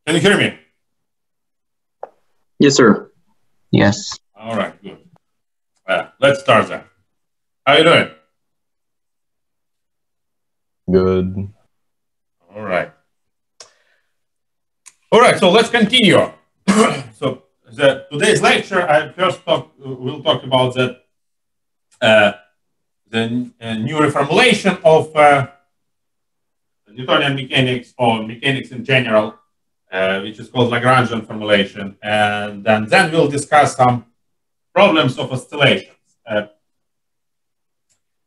Can you hear me? Yes, sir. Yes. All right, good. Let's start then. How are you doing? Good. All right. All right, so let's continue. So today's lecture, we'll talk about the new reformulation of Newtonian mechanics or mechanics in general, which is called Lagrangian Formulation, and then we'll discuss some problems of oscillations.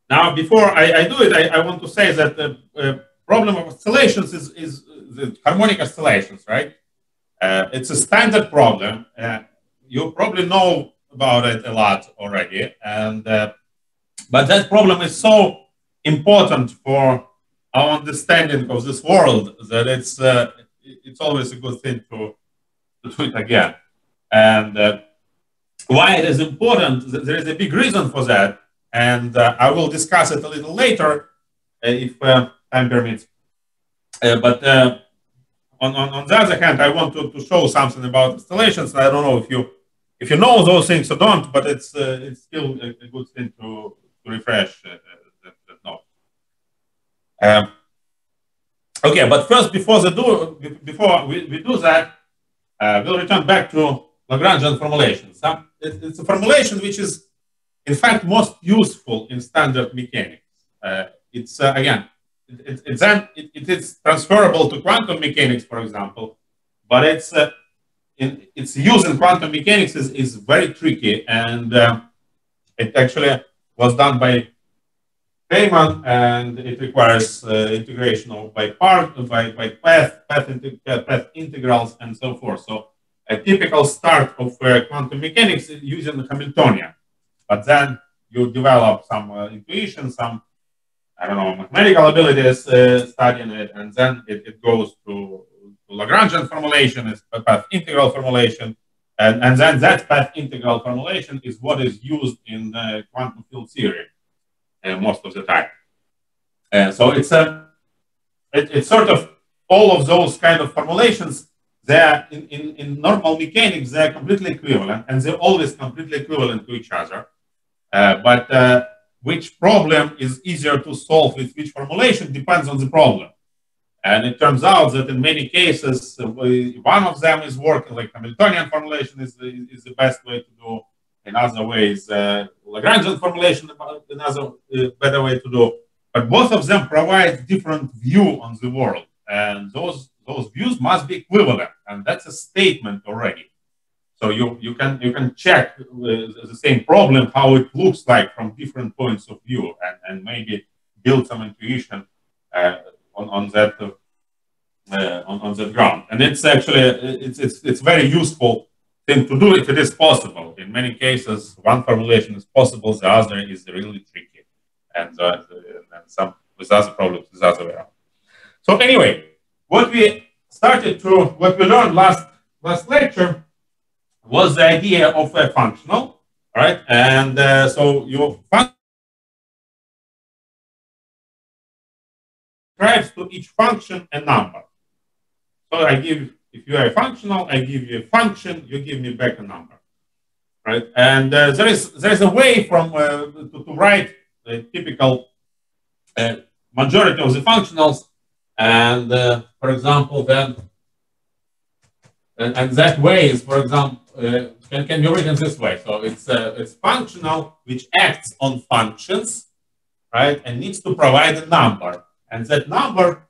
Now, before I do it, I want to say that the problem of oscillations is the harmonic oscillations, right? It's a standard problem. You probably know about it a lot already, and but that problem is so important for our understanding of this world that it's always a good thing to do it again. And why it is important? There is a big reason for that, and I will discuss it a little later if time permits. But on the other hand, I want to show something about oscillations. I don't know if you know those things or don't, but it's still a good thing to refresh that knowledge. Okay, but first, before we do that, we'll return back to Lagrangian formulations. It's a formulation which is, in fact, most useful in standard mechanics. It's again, it is transferable to quantum mechanics, for example, but its use in quantum mechanics is very tricky, and it actually was done by Feynman, and it requires integration of by path integrals and so forth. So a typical start of quantum mechanics is using Hamiltonian, but then you develop some intuition, some, I don't know, mathematical abilities studying it, and then it goes to Lagrangian formulation, it's a path integral formulation, and then that path integral formulation is what is used in quantum field theory most of the time. So it's sort of all of those kind of formulations. They're in normal mechanics, they're completely equivalent, and they're always completely equivalent to each other. But which problem is easier to solve with which formulation depends on the problem. And it turns out that in many cases, one of them is working, like Hamiltonian formulation is the best way to do. In other ways, Lagrangian formulation is another better way to do. But both of them provide different view on the world. And those views must be equivalent. And that's a statement already. So you can check the same problem, how it looks like from different points of view, and maybe build some intuition on that ground. And it's actually it's very useful thing to do if it is possible. In many cases, one formulation is possible, the other is really tricky, and some with other problems is the other way around. So anyway, what we learned last lecture was the idea of a functional, right? And so your function describes to each function a number. So if you are a functional, I give you a function, you give me back a number, right? And there is a way to write the typical majority of the functionals, and for example, then and that way is, for example, can be written this way. So it's functional which acts on functions, right, and needs to provide a number, and that number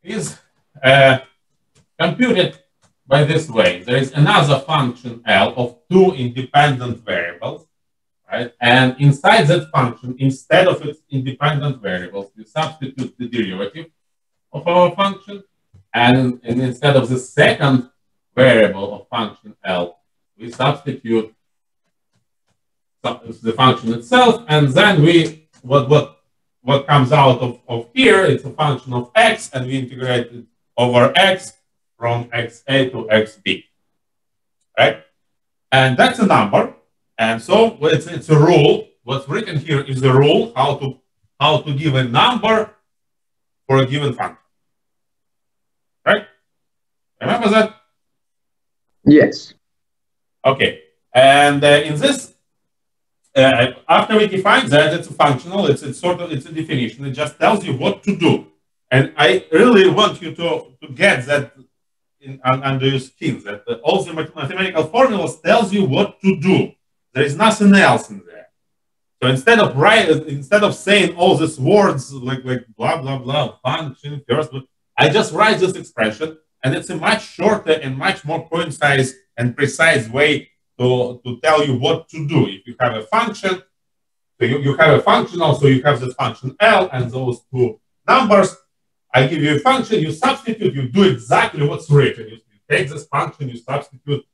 is computed by this way. There is another function L of two independent variables, right? And inside that function, instead of its independent variables, we substitute the derivative of our function, and instead of the second variable of function L, we substitute the function itself, and then what comes out of here, it's a function of x, and we integrate it over x from xa to xb, right? And that's a number, and so it's a rule. What's written here is the rule how to give a number for a given function, right? Remember that? Yes. Okay. And in this, after we define that, it's a functional. It's a definition. It just tells you what to do. And I really want you to get that under your skin. That all the mathematical formulas tells you what to do. There is nothing else in there. So instead of saying all these words like blah blah blah function first, I just write this expression, and it's a much shorter and much more concise and precise way to tell you what to do. If you have a function, so you have a functional, so you have this function L and those two numbers. I give you a function, you substitute, you do exactly what's written. You take this function, you substitute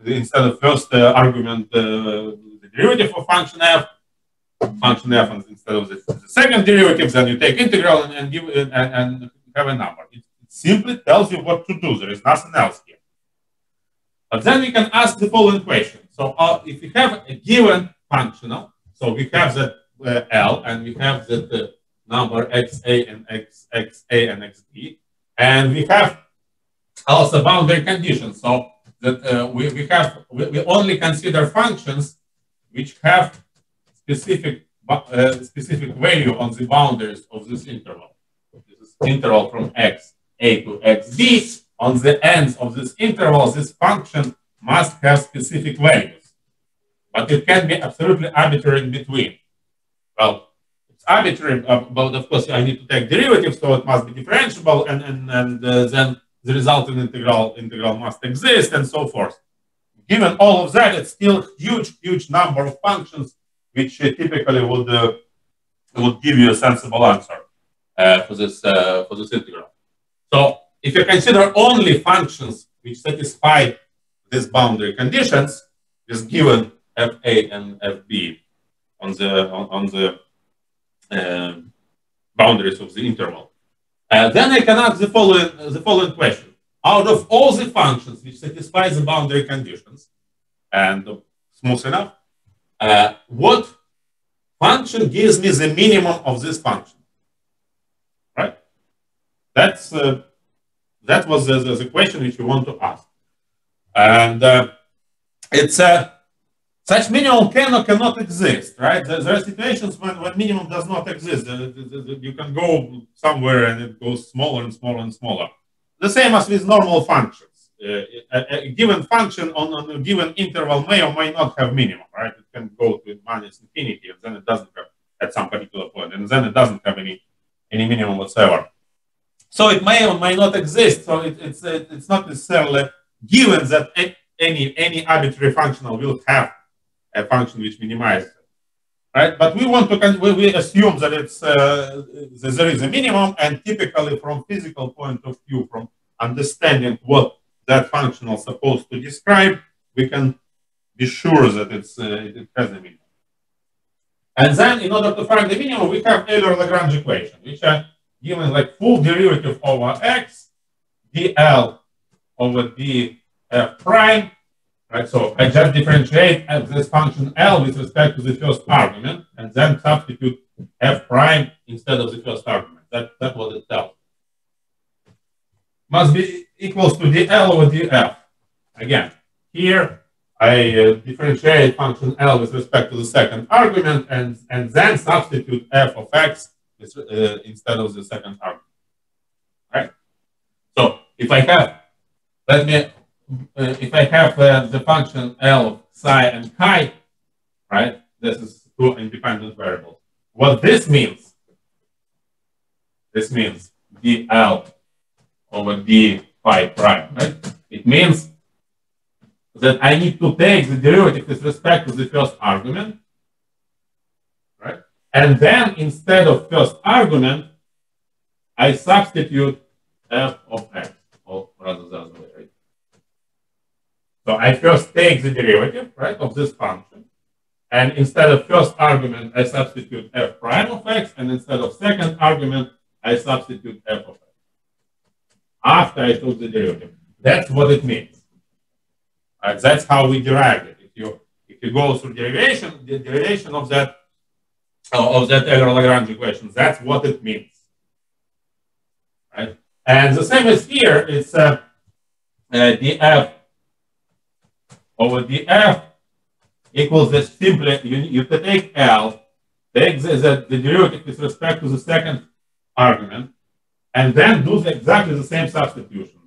instead of first argument the derivative of function f, and instead of the second derivative, then you take integral and give and have a number. It simply tells you what to do. There is nothing else here. But then we can ask the following question. So if we have a given functional, so we have that L, and we have that number xa and xxa and xb, and we have also boundary conditions. So that we only consider functions which have specific value on the boundaries of this interval. This is interval from xa to xb. On the ends of this interval, this function must have specific values, but it can be absolutely arbitrary in between. Well, it's arbitrary, but of course I need to take derivatives, so it must be differentiable, and then the resulting integral must exist, and so forth. Given all of that, it's still huge number of functions, which typically would give you a sensible answer for this integral. So if you consider only functions which satisfy these boundary conditions, is given fa and fb on the boundaries of the interval, then I can ask the following question: out of all the functions which satisfy the boundary conditions, and smooth enough, what function gives me the minimum of this function? Right? That was the question which you want to ask, and it's such minimum can or cannot exist, right? There are situations when minimum does not exist. You can go somewhere and it goes smaller and smaller and smaller. The same as with normal functions. A given function on a given interval may or may not have minimum, right? It can go to minus infinity, and then it doesn't have at some particular point, and then it doesn't have any minimum whatsoever. So it may or may not exist. So it's not necessarily given that any arbitrary functional will have a function which minimizes it, right? But we want to we assume that it's there is a minimum, and typically from physical point of view, from understanding what that functional is supposed to describe, we can be sure that it has a minimum. And then, in order to find the minimum, we have Euler-Lagrange equation, which are given like full derivative over x, dl over df prime, right? So I just differentiate this function L with respect to the first argument, and then substitute f prime instead of the first argument. That's what it tells. Must be equals to dl over df. Again, here I differentiate function L with respect to the second argument, and then substitute f of x instead of the second argument. Right? So if I have, if I have the function L of psi and chi, right? This is two independent variables. What this means dl over d phi prime, right? It means that I need to take the derivative with respect to the first argument, right? And then instead of first argument, I substitute f of x, or rather the other way, right? So I first take the derivative, right, of this function, and instead of first argument, I substitute f prime of x, and instead of second argument, I substitute f of x. After I took the derivative, that's what it means. That's how we derive it. If you go through derivation, the derivation of that Euler-Lagrange equation, that's what it means, right? And the same as here. It's df over df equals this simply, you take L, take the derivative with respect to the second argument, and then do exactly the same substitution.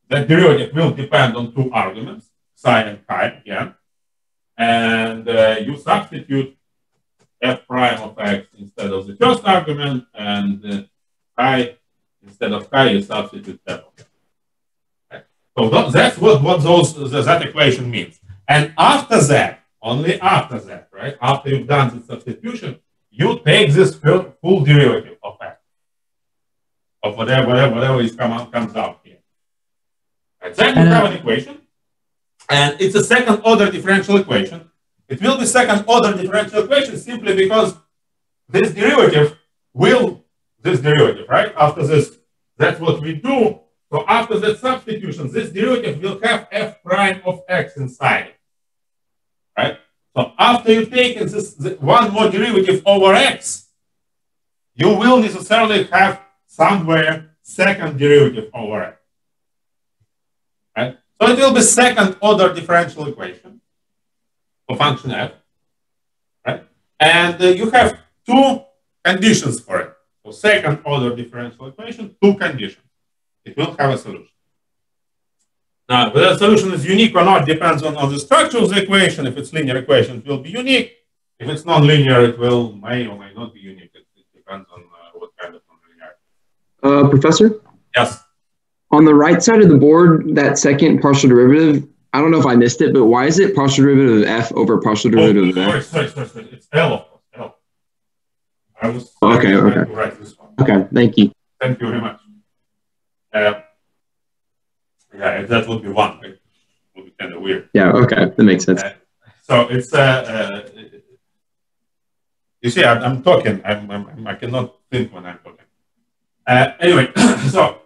That derivative will depend on two arguments, psi and chi again. And you substitute f prime of x instead of the first argument, and chi instead of chi, you substitute f of x. Right? So that's what that equation means. And after that, only after that, right? After you've done the substitution, you take this full derivative of x, of whatever is comes out here. And then you have an equation, and it's a second order differential equation. It will be second order differential equation simply because this derivative, right? After this, that's what we do. So after that substitution, this derivative will have f prime of x inside it, right? So after you take this one more derivative over x, you will necessarily have somewhere second derivative over x. Right? So it will be second order differential equation for function f, right? And you have two conditions for it. So second order differential equation, two conditions. It will have a solution. Now, whether the solution is unique or not depends on the structure of the equation. If it's linear equation, it will be unique. If it's non-linear, it may or may not be unique. It depends on what kind of nonlinearity. Professor? Yes. On the right side of the board, that second partial derivative, I don't know if I missed it, but why is it partial derivative of f over partial derivative of f? Sorry. It's L, of course. L. I was okay. To write this one. Okay, thank you. Thank you very much. Yeah, that would be one. Right? It would be kind of weird. Yeah, okay, that makes sense. So it's you see, I'm talking. I cannot think when I'm talking. Anyway, so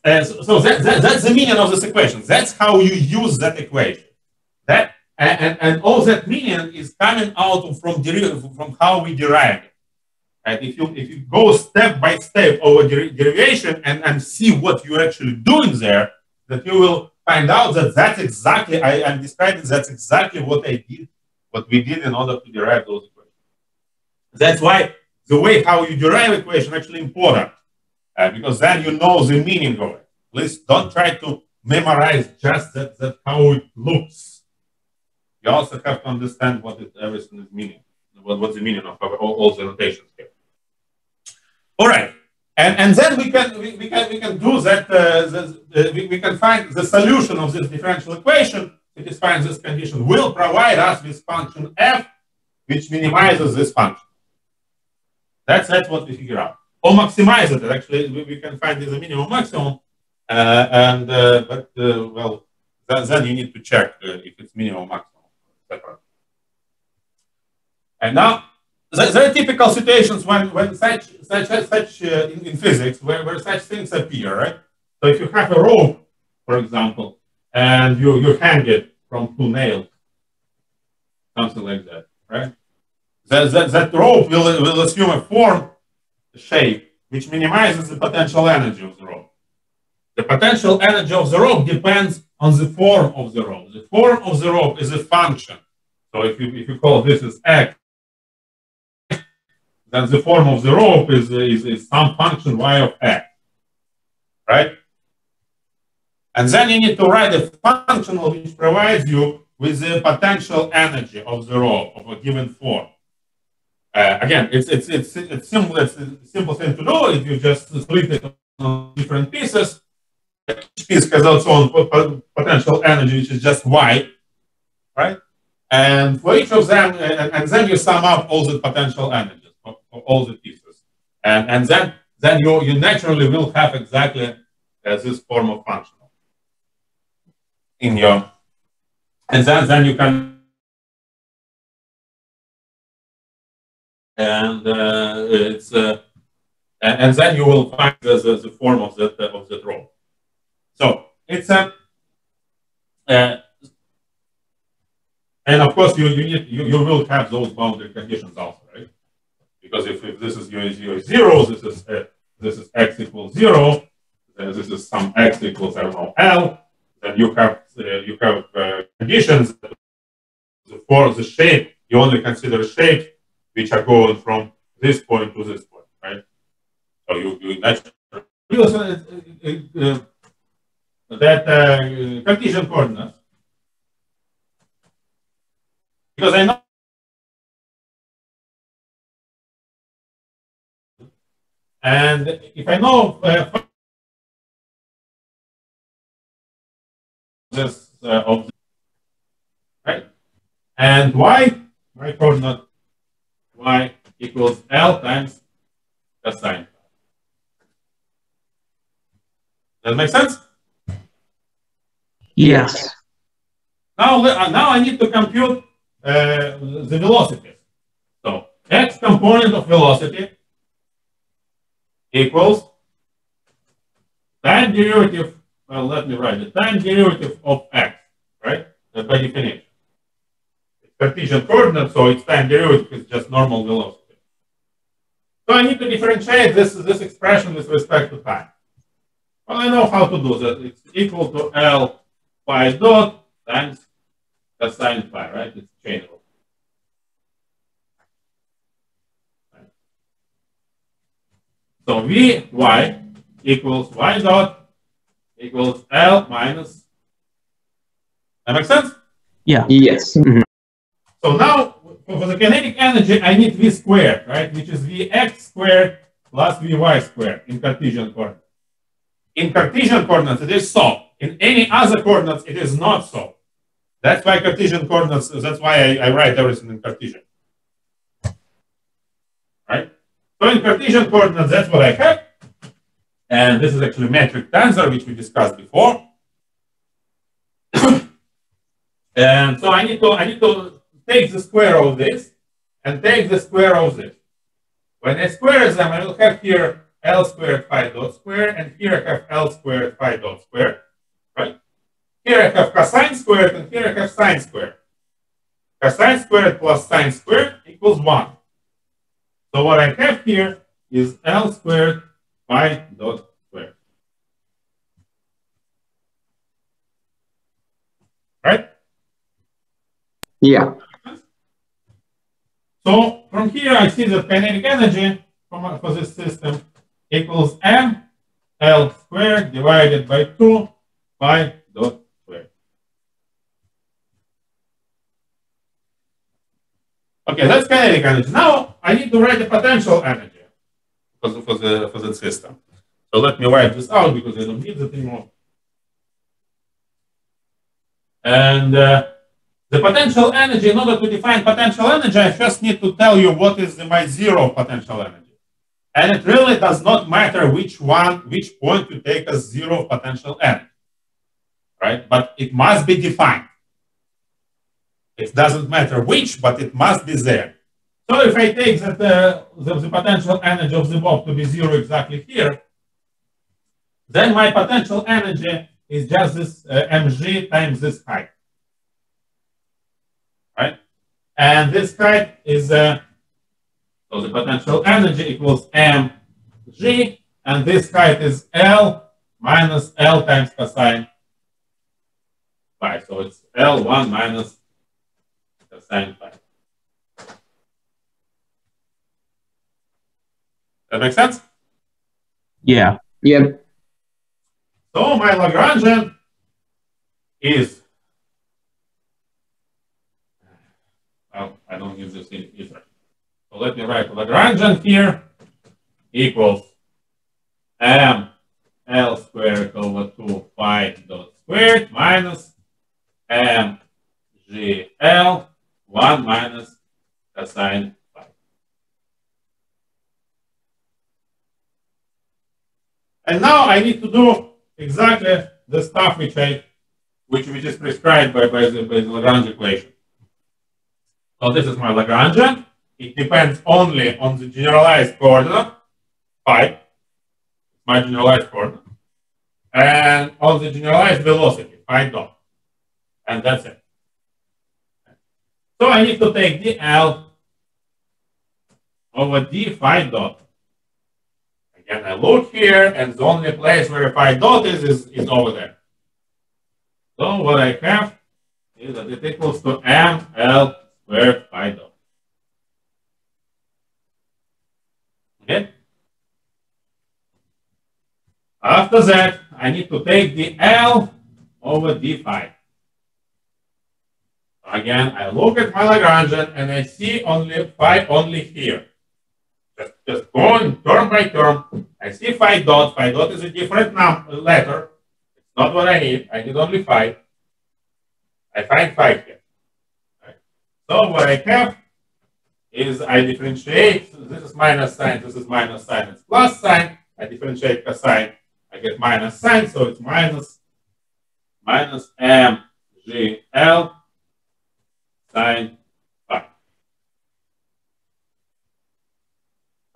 that's the meaning of this equation. That's how you use that equation. That and all that meaning is coming out from how we derive it. Right? If you go step by step over derivation and see what you're actually doing there, that you will find out that that's exactly I'm describing. That's exactly what we did in order to derive those equations. That's why the way how you derive equation is actually important. Because then you know the meaning of it. Please don't try to memorize just that how it looks. You also have to understand what everything is meaning, what's the meaning of all the notations here. All right, and then we can do that. We can find the solution of this differential equation. Satisfying this condition will provide us with function f, which minimizes this function. That's what we figure out. Or maximize it. Actually, we can find the minimum maximum, but then you need to check if it's minimum maximum separate. And now there are typical situations when such in physics where such things appear, right? So if you have a rope, for example, and you hang it from two nails, something like that, right? That rope will assume a form, shape, which minimizes the potential energy of the rope. The potential energy of the rope depends on the form of the rope. The form of the rope is a function. So if you call this as x, then the form of the rope is some function y of x, right? And then you need to write a function which provides you with the potential energy of the rope of a given form. Again, it's a simple thing to do. If you just split it on different pieces, each piece has its own potential energy, which is just y, right? And for each of them, and then you sum up all the potential energies of all the pieces, and then you naturally will have exactly this form of function in your, and then you can. And and then you will find the form of that rope. So it's and of course you will have those boundary conditions also, right? Because if this is your zero, this is x equals 0, this is some x equals, I don't know, L, then you have conditions for the shape. You only consider shapes which are going from this point to this point, right? So you naturally use that Cartesian coordinates, because I know and if I know this of right, and y coordinate y equals L times cosine. Does that make sense? Yes. Now I need to compute the velocity. So x component of velocity equals time derivative. Well, let me write it. Time derivative of x, right? That's by definition. It's Cartesian coordinate, so its time derivative is just normal velocity. So I need to differentiate this expression with respect to time. Well, I know how to do that. It's equal to L phi dot times cosine phi, right? It's changeable. Right. So Vy equals y dot equals L minus. That makes sense? Yeah. Yes. Mm-hmm. So now for the kinetic energy, I need V squared, right? Which is Vx squared plus Vy squared in Cartesian coordinates. In Cartesian coordinates, it is so. In any other coordinates, it is not so. That's why Cartesian coordinates, that's why I write everything in Cartesian. Right? So in Cartesian coordinates, that's what I have. And this is actually metric tensor, which we discussed before. And so I need to take the square of this and take the square of this. When I square them, I will have here L squared phi dot square, and here I have L squared phi dot square, right? Here I have cosine squared, and here I have sine squared. Cosine squared plus sine squared equals 1. So what I have here is L squared phi dot square. Right? Yeah. So from here, I see that kinetic energy for this system equals m L squared divided by 2 phi dot square. Okay, that's kinetic energy. Now I need to write the potential energy for the system. So let me write this out because I don't need it anymore. And the potential energy, in order to define potential energy, I first need to tell you what is my zero potential energy. And it really does not matter which point you take as zero potential energy, right? But it must be defined. It doesn't matter which, but it must be there. So if I take that the potential energy of the bob to be zero exactly here, then my potential energy is just this mg times this height, right? And this height is so the potential energy equals mg, and this height is L minus L times cosine phi. So it's L1 minus cosine phi. That makes sense? Yeah. Yep. So my Lagrangian is, well, I don't use this either. So let me write Lagrangian here equals m L squared over 2 phi dot squared minus m g L 1 minus cosine phi. And now I need to do exactly the stuff which is prescribed by the Lagrange equation. So this is my Lagrangian. It depends only on the generalized coordinate phi, my generalized coordinate, and on the generalized velocity phi dot, and that's it. So I need to take dl over d phi dot. Again, I look here, and the only place where phi dot is over there. So what I have is that it equals to ml squared phi dot. Okay. After that, I need to take the L over d phi. Again, I look at my Lagrangian and I see only phi only here. Just going term by term. I see phi dot. Phi dot is a different letter. It's not what I need. I need only phi. I find phi here. Right. So what I have is I differentiate. This is minus sign. This is minus sign. It's plus sign. I differentiate cosine. I get minus sign. So it's minus mgl sine phi.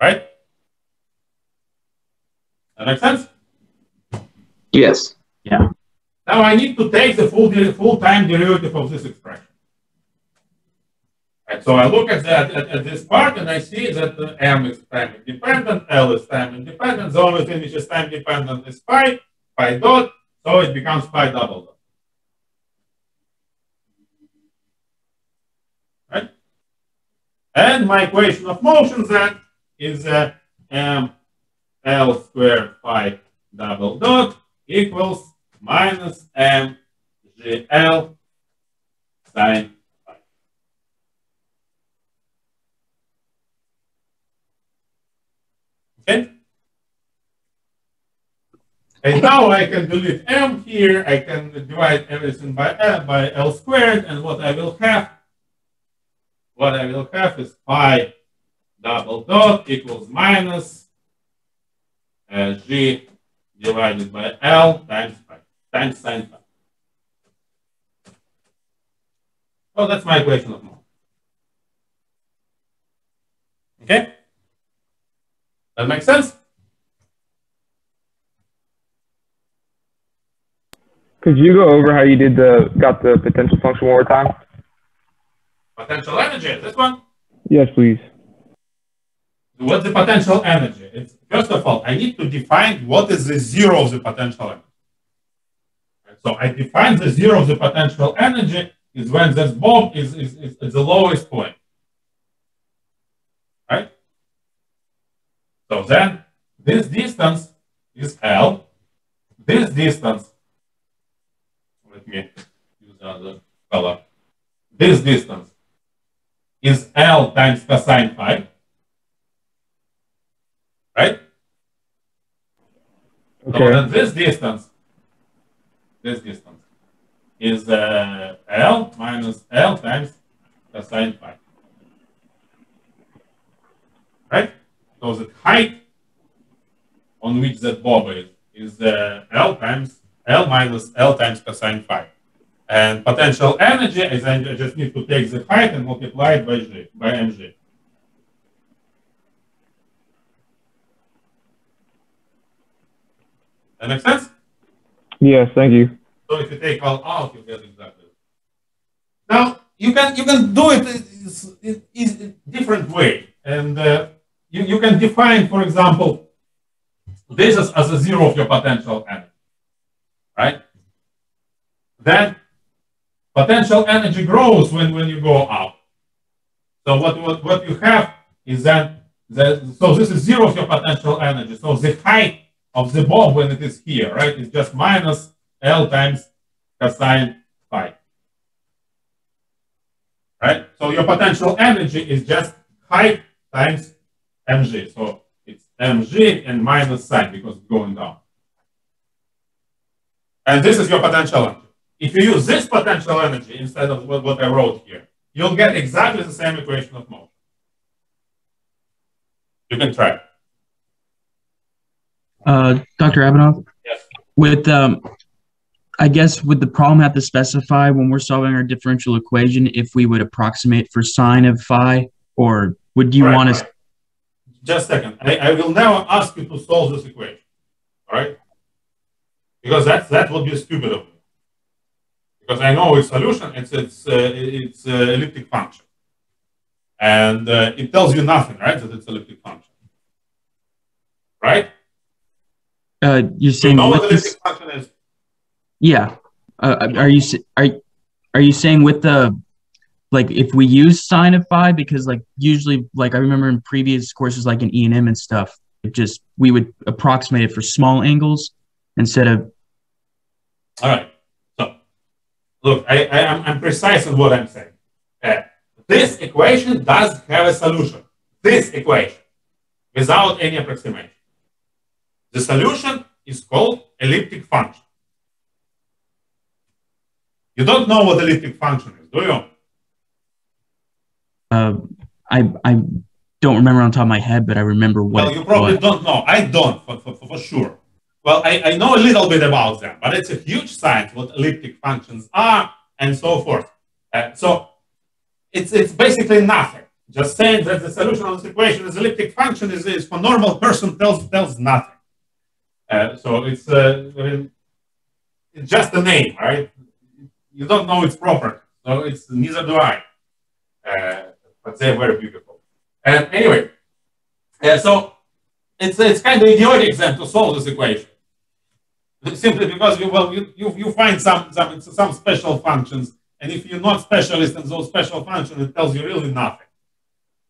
Right? That makes sense? Yes. Yeah. Now I need to take the full time derivative of this expression. Right, so I look at this part and I see that m is time independent, L is time independent, the only thing which is time dependent is phi dot, so it becomes phi double dot. Right? And my equation of motion then is m L squared phi double dot equals minus m gl sine phi. Okay? And now I can delete m here. I can divide everything by L squared, and what I will have is phi double dot equals minus g divided by L times phi times sine phi. So that's my equation of motion. Okay? That makes sense? Could you go over how you got the potential function one more time? Potential energy, this one? Yes, please. What's the potential energy? It's, first of all, I need to define what is the zero of the potential energy. So I define the zero of the potential energy is when this bulb is at the lowest point. Right? So then this distance is L. This distance, let me use another color. This distance is L times cosine phi. Right? Okay. So then this distance is L minus L times cosine phi. Right? So the height on which that bob is L minus L times cosine phi. And potential energy is I just need to take the height and multiply it by mg. That makes sense? Yes, thank you. So if you take all out, you get exactly. Now you can do it in different way, and you can define, for example, this as a zero of your potential energy, right? Then potential energy grows when you go up. So what you have is that so this is zero of your potential energy. So the height of the bulb when it is here, right, is just minus L times cosine phi. Right? So your potential energy is just height times mg. So it's mg and minus sign because it's going down. And this is your potential energy. If you use this potential energy instead of what I wrote here, you'll get exactly the same equation of motion. You can try. Dr. Abhinav? Yes. With I guess would the problem have to specify when we're solving our differential equation if we would approximate for sine of phi, or would you want us? Just a second. I will never ask you to solve this equation. All right? Because that would be stupid of me. Because I know its solution. It's elliptic function, and it tells you nothing, right? That it's elliptic function, right? You're saying you know with what this? elliptic function is? Yeah. Are you saying with the, like, if we use sine of phi, because like usually, like I remember in previous courses like in E&M and stuff, it just, we would approximate it for small angles instead of. All right. So look, I'm precise in what I'm saying. This equation does have a solution. This equation, without any approximation. The solution is called elliptic function. You don't know what elliptic function is, do you? I don't remember on top of my head, but I remember what. Well, you probably don't know. I don't, for sure. Well, I know a little bit about them, but it's a huge science what elliptic functions are and so forth. So it's basically nothing. Just saying that the solution of this equation is elliptic function is for normal person tells nothing. So it's just a name, right? You don't know its property, so it's neither do I. But they're very beautiful. And anyway, so it's kind of idiotic then to solve this equation, simply because you find some special functions, and if you're not specialist in those special functions, it tells you really nothing.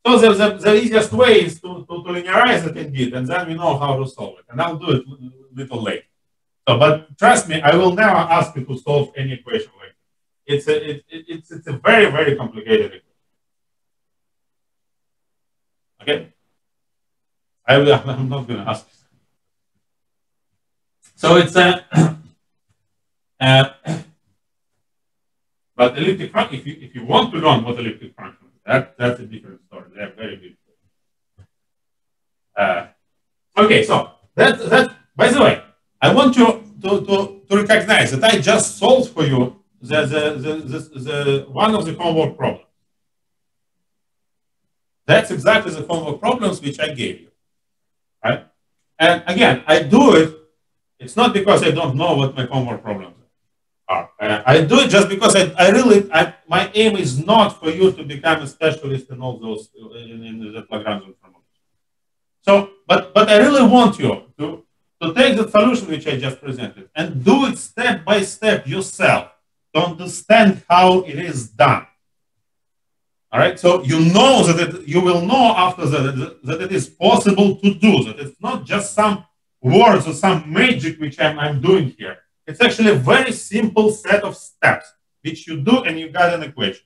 So the easiest way is to linearize it indeed, and then we know how to solve it. And I'll do it a little later. So, but trust me, I will never ask you to solve any equation like this. It's a very, very complicated equation. Okay? I'm not going to ask you. So it's but elliptic function, if you want to learn what elliptic function is, that's a different story. They're very beautiful. Okay, so that's by the way, I want you to recognize that I just solved for you the one of the homework problems. That's exactly the homework problems which I gave you. Right? And again, I do it. It's not because I don't know what my homework problems are. I do it just because my aim is not for you to become a specialist in all those in the Lagrangian formulation. So, but I really want you to take the solution which I just presented and do it step by step yourself to understand how it is done. All right, so you know that you will know after that it is possible to do that. It's not just some words or some magic which I'm doing here. It's actually a very simple set of steps which you do and you got an equation.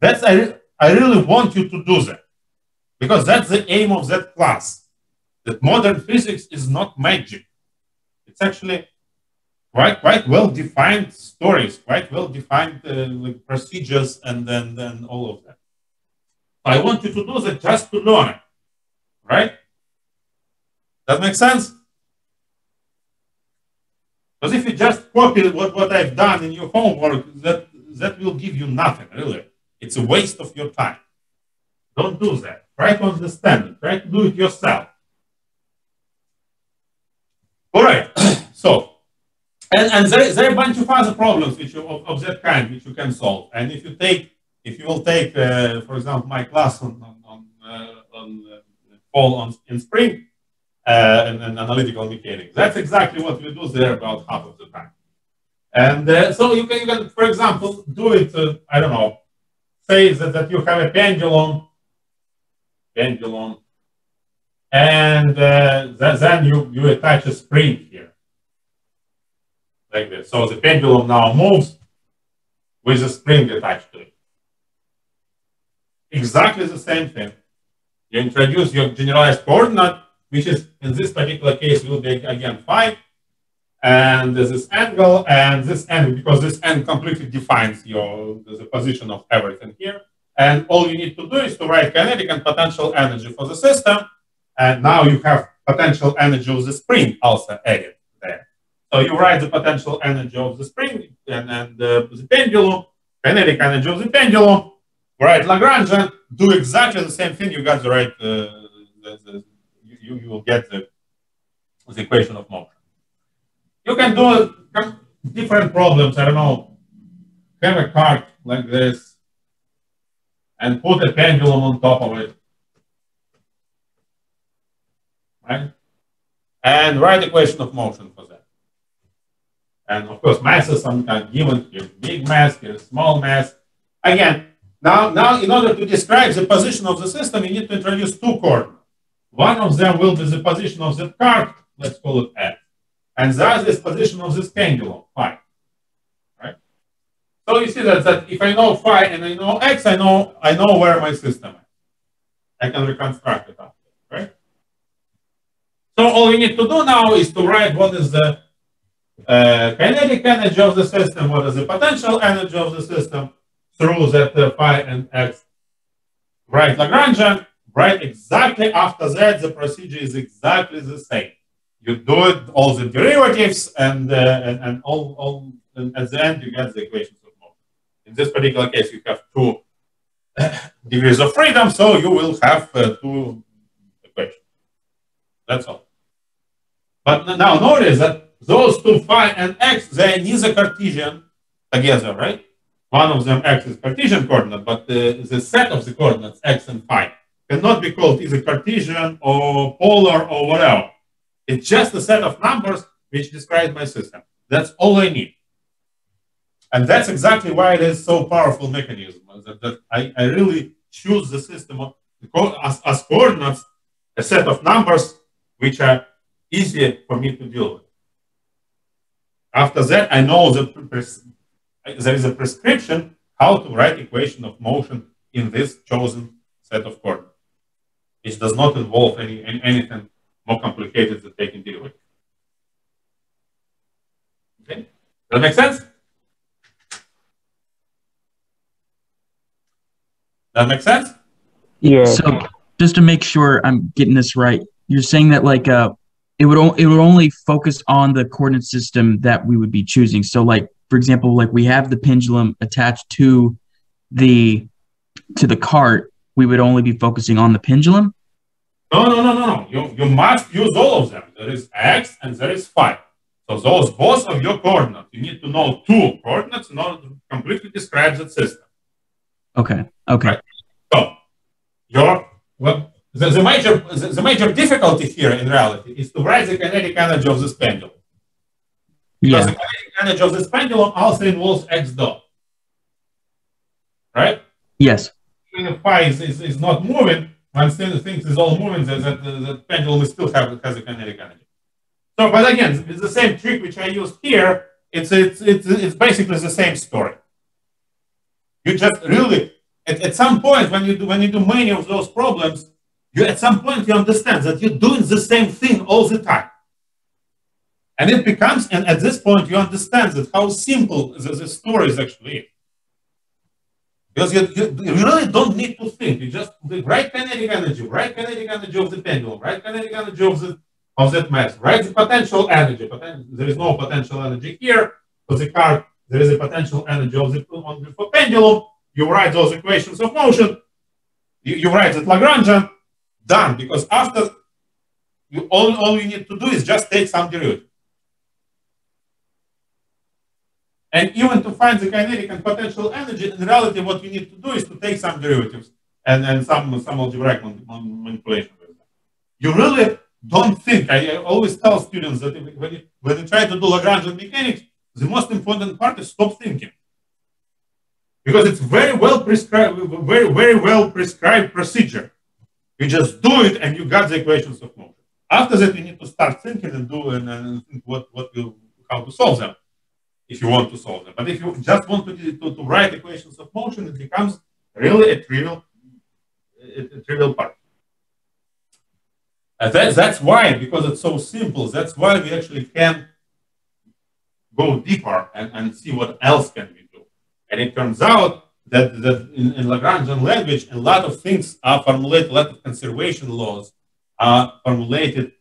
I really want you to do that because that's the aim of that class. That modern physics is not magic. It's actually quite well defined stories, quite well defined like procedures, and then all of that. I want you to do that just to learn it, right? That makes sense? Because if you just copy what I've done in your homework, that will give you nothing, really. It's a waste of your time. Don't do that. Try to understand it. Try to do it yourself. All right. So, and there are a bunch of other problems of that kind which you can solve. And if you will take, for example, my class on fall in spring and analytical mechanics, that's exactly what we do there about half of the time. And so you can, for example, do it. I don't know. Say that you have a pendulum, and then you attach a spring here, like this. So the pendulum now moves with a spring attached to it. Exactly the same thing. You introduce your generalized coordinate, which is in this particular case will be again phi, and there's this angle and this angle, because this angle completely defines the position of everything here. And all you need to do is to write kinetic and potential energy for the system. And now you have potential energy of the spring also added there. So you write the potential energy of the spring and the pendulum, kinetic energy of the pendulum, write Lagrangian, do exactly the same thing. You got the right, you will get the equation of motion. You can do different problems. I don't know, have a cart like this and put a pendulum on top of it, right? and write equation of motion for that. And of course, masses are given here, big mass, here small mass. Again, now in order to describe the position of the system, you need to introduce two coordinates. One of them will be the position of the card, let's call it x. And the other is position of this pendulum, phi. Right? So you see that if I know phi and I know x, I know where my system is. I can reconstruct it after, right? So all we need to do now is to write what is the kinetic energy of the system, what is the potential energy of the system through that phi and x. Write Lagrangian, write exactly after that, the procedure is exactly the same. You do it, all the derivatives, and at the end you get the equations of motion. In this particular case, you have two degrees of freedom, so you will have two equations. That's all. But now notice that those two phi and x, they are neither Cartesian together, right? One of them x is Cartesian coordinate, but the set of the coordinates x and phi cannot be called either Cartesian or polar or whatever. It's just a set of numbers which describe my system. That's all I need. And that's exactly why it is so powerful mechanism, that I really choose the system as coordinates, a set of numbers which are easy for me to deal with. After that, I know that there is a prescription how to write equation of motion in this chosen set of coordinates. It does not involve anything more complicated than taking derivative. Okay, does that make sense? That make sense? Yeah. So just to make sure I'm getting this right, you're saying that like it would only focus on the coordinate system that we would be choosing. So like, for example, like we have the pendulum attached to the cart, we would only be focusing on the pendulum? No. You must use all of them. There is x and there is phi. So those both of your coordinates. You need to know two coordinates in order to completely describe the system. Okay. Okay. Right? So the major difficulty here in reality is to write the kinetic energy of this pendulum. Because the kinetic energy of this pendulum also involves x dot. Right? Yes. Even if phi is not moving, when things is all moving, the pendulum still has a kinetic energy. So, but again, it's the same trick which I used here. It's basically the same story. You just really at some point when you do many of those problems, at some point you understand that you're doing the same thing all the time. And it becomes, and at this point you understand that how simple the story is actually. Because you really don't need to think. You just write kinetic energy of the pendulum, write kinetic energy of that mass, write the potential energy. There is no potential energy here for the card. There is a potential energy for pendulum. You write those equations of motion. You write it Lagrangian. Done. Because after all you need to do is just take some derivative. And even to find the kinetic and potential energy, in reality, what you need to do is to take some derivatives and some algebraic manipulation. You really don't think. I always tell students that when you try to do Lagrangian mechanics, the most important part is stop thinking. Because it's very well prescribed procedure. You just do it and you got the equations of motion. After that, you need to start thinking and think how to solve them, if you want to solve them. But if you just want to write equations of motion, it becomes really a trivial part. And that's why, because it's so simple, that's why we actually can go deeper and see what else can we do. And it turns out that in Lagrangian language, a lot of things are formulated, a lot of conservation laws are formulated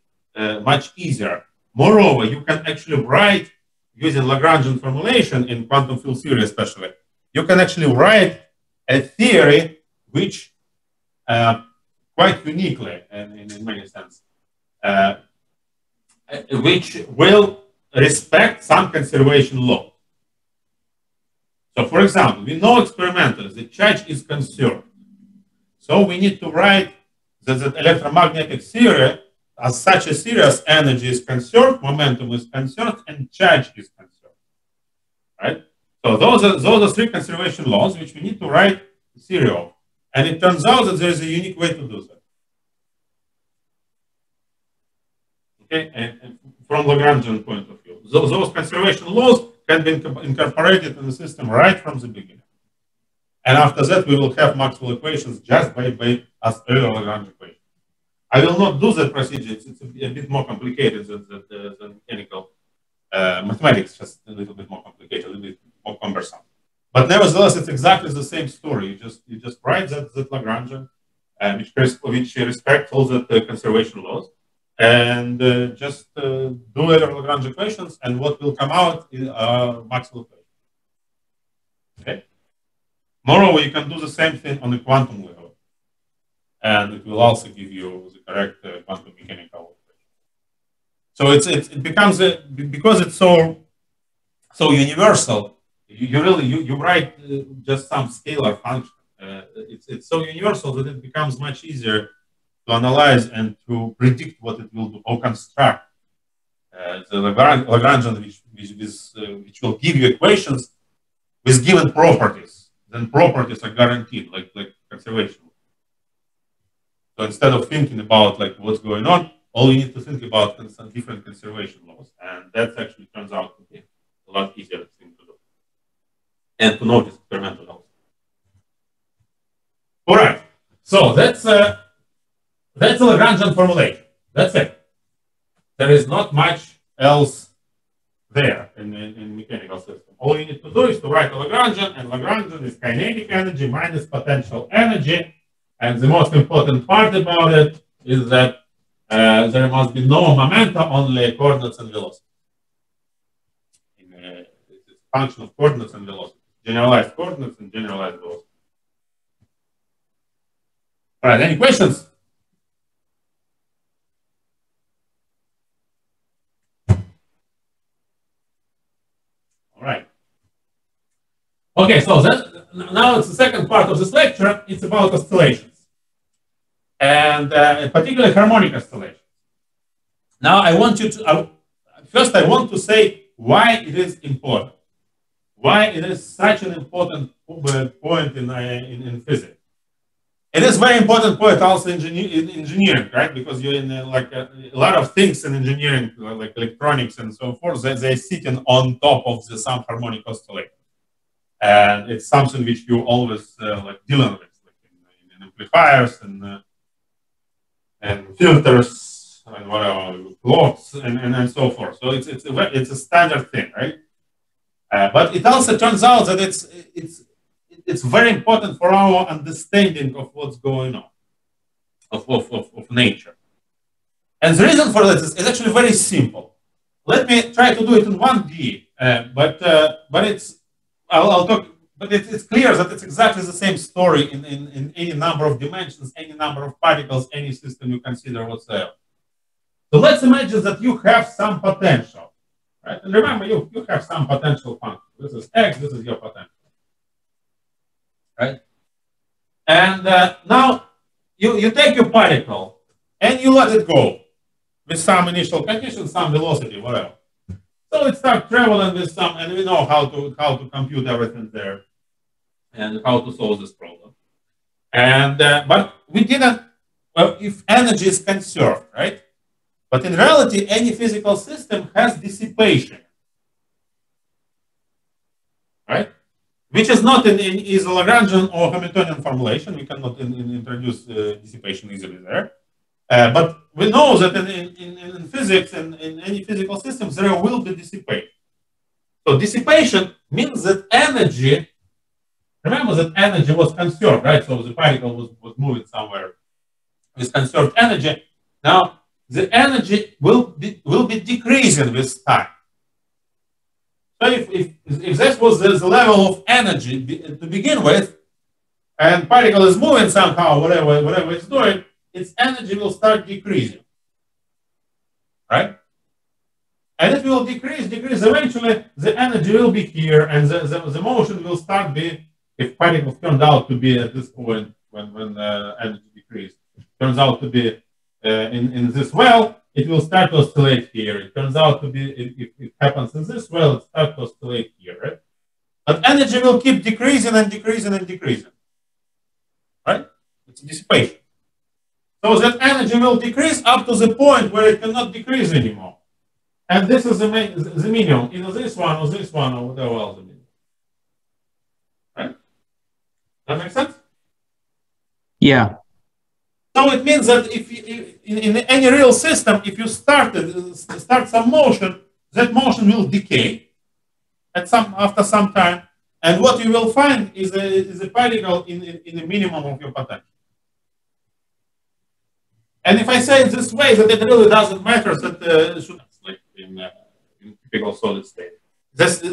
much easier. Moreover, you can actually write, using Lagrangian formulation in quantum field theory especially, you can actually write a theory which quite uniquely, in many sense, which will respect some conservation law. So, for example, we know experimentally the charge is conserved. So we need to write that electromagnetic theory as such a series, energy is conserved, momentum is conserved, and charge is conserved. Right? So those are three conservation laws which we need to write a series of. And it turns out that there is a unique way to do that. Okay, and from Lagrangian point of view, those conservation laws can be incorporated in the system right from the beginning. And after that, we will have Maxwell equations just by as earlier Lagrange equation. I will not do that procedure. It's a bit more complicated than mechanical mathematics, just a little bit more complicated, a little bit more cumbersome. But nevertheless, it's exactly the same story. You just write that Lagrangian, which respects all the conservation laws, and just do Lagrange equations, and what will come out is Maxwell equation. Okay. Moreover, you can do the same thing on the quantum level, and it will also give you the correct quantum mechanical equation. So it becomes because it's so universal. You write just some scalar function. It's so universal that it becomes much easier to analyze and to predict what it will do or construct. The Lagrangian, which will give you equations with given properties. Then properties are guaranteed, like conservation. So instead of thinking about like what's going on, all you need to think about is some different conservation laws, and that actually turns out to be a lot easier thing to do and to notice experimental laws. All right, so that's a Lagrangian formulation. That's it. There is not much else there in mechanical system. All you need to do is to write a Lagrangian, and Lagrangian is kinetic energy minus potential energy. And the most important part about it is that there must be no momentum, only coordinates and velocity. It's a function of coordinates and velocity. Generalized coordinates and generalized velocity. All right, any questions? All right. Okay, so now it's the second part of this lecture. It's about oscillations, and particularly harmonic oscillations. Now I want you to, first I want to say why it is important. Why it is such an important point in physics. It is very important point also in engineering, right? Because you're in like a lot of things in engineering, like electronics and so forth, they're sitting on top of some harmonic oscillator. And it's something which you always like dealing with, like in amplifiers and filters and whatever, clocks and so forth. So it's a standard thing, right? But it also turns out that it's very important for our understanding of what's going on, of nature. And the reason for that is actually very simple. Let me try to do it in 1D, but I'll talk. But it's clear that it's exactly the same story in any number of dimensions, any number of particles, any system you consider whatsoever. So let's imagine that you have some potential, right? And remember, you have some potential function. This is x, this is your potential. Right? And now you take your particle and you let it go with some initial condition, some velocity, whatever. So it starts traveling with some, and we know how to compute everything there and how to solve this problem. And but we didn't. Well, if energy is conserved, right? But in reality, any physical system has dissipation, right? Which is not is a Lagrangian or Hamiltonian formulation. We cannot introduce dissipation easily there. But we know that in physics and in any physical systems, there will be dissipation. So dissipation means that energy, remember that energy was conserved, right? So the particle was moving somewhere with conserved energy. Now, the energy will be decreasing with time. So if this was the level of energy to begin with, and particle is moving somehow, whatever it's doing, its energy will start decreasing, right? And it will decrease. Eventually, the energy will be here, and the motion will start be, if particles turned out to be at this point when the energy decreased, turns out to be in this well, it will start to oscillate here. It turns out to be, if it happens in this well, it starts to oscillate here, right? But energy will keep decreasing and decreasing and decreasing, right? It's dissipation. So that energy will decrease up to the point where it cannot decrease anymore. And this is the minimum, either this one, or whatever else the minimum. Right? That makes sense? Yeah. So it means that if in any real system, if you start some motion, that motion will decay after some time, and what you will find is a particle in the minimum of your potential. And if I say it this way, that it really doesn't matter that should like in typical solid state.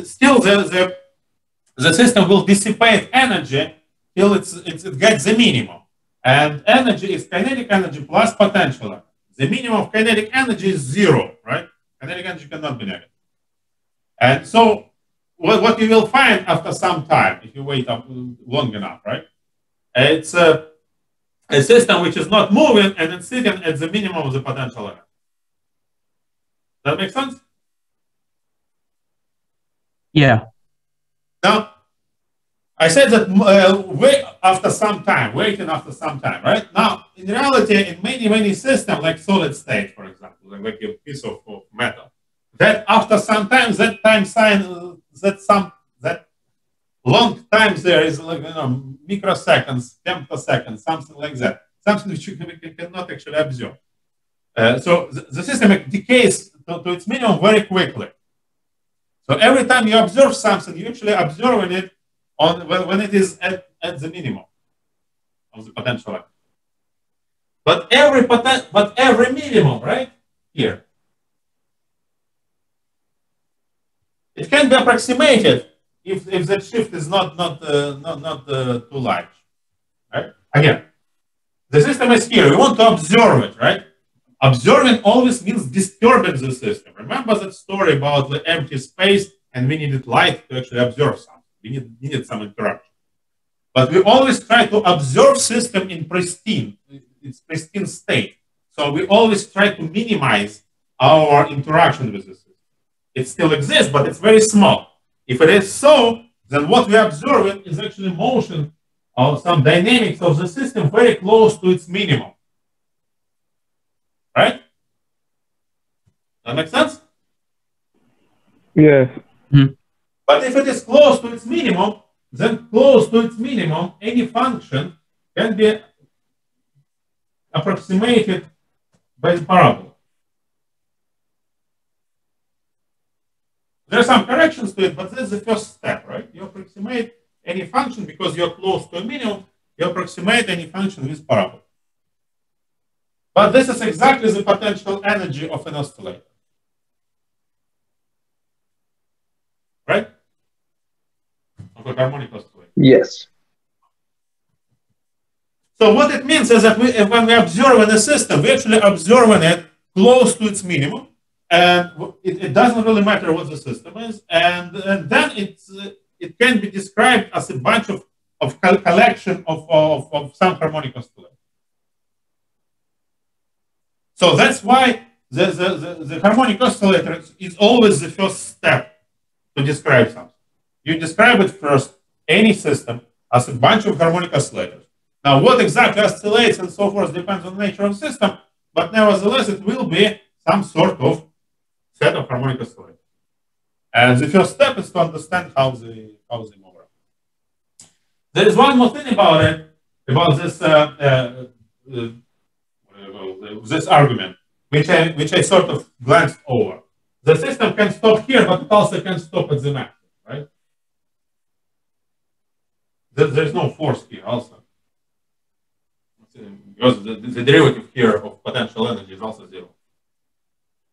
Still, the system will dissipate energy till it gets the minimum. And energy is kinetic energy plus potential energy. The minimum of kinetic energy is 0, right? Kinetic energy cannot be negative. And so what you will find after some time, if you wait up long enough, right? It's a system which is not moving and it's sitting at the minimum of the potential energy. That makes sense? Yeah. Now, I said that waiting after some time, right? Now, in reality, in many systems, like solid state, for example, like a piece of metal, that after some time, that time sign, that long time there is like, microseconds, femtoseconds, something like that, something which you cannot actually observe. So the system decays to its minimum very quickly. So every time you observe something, you actually observing it when it is at the minimum of the potential. But every minimum, right here, it can be approximated if that shift is not too large, right? Again, the system is here. We want to observe it, right? Observing always means disturbing the system. Remember that story about the empty space, and we needed light to actually observe something. We needed some interaction. But we always try to observe system in its pristine state. So we always try to minimize our interaction with the system. It still exists, but it's very small. If it is so, then what we are observing is actually motion or some dynamics of the system very close to its minimum. Right? That makes sense? Yes. Mm-hmm. But if it is close to its minimum, then close to its minimum, any function can be approximated by the parabola. There are some corrections to it, but that's the first step, right? You approximate any function because you're close to a minimum, you approximate any function with parabola. But this is exactly the potential energy of an oscillator. Right? Of a harmonic oscillator. Yes. So what it means is that when we observe in a system, we actually observing it close to its minimum, and it doesn't really matter what the system is, and then it can be described as a bunch of collection of some harmonic oscillator. So that's why the harmonic oscillator is always the first step to describe something. You describe it first, any system, as a bunch of harmonic oscillators. Now, what exactly oscillates and so forth depends on the nature of the system, but nevertheless, it will be some sort of set of harmonic oscillators. And the first step is to understand how they move around. There is one more thing about it, about this this argument, which I sort of glanced over. The system can stop here, but it also can stop at the maximum, right? There's no force here also. Because the derivative here of potential energy is also 0.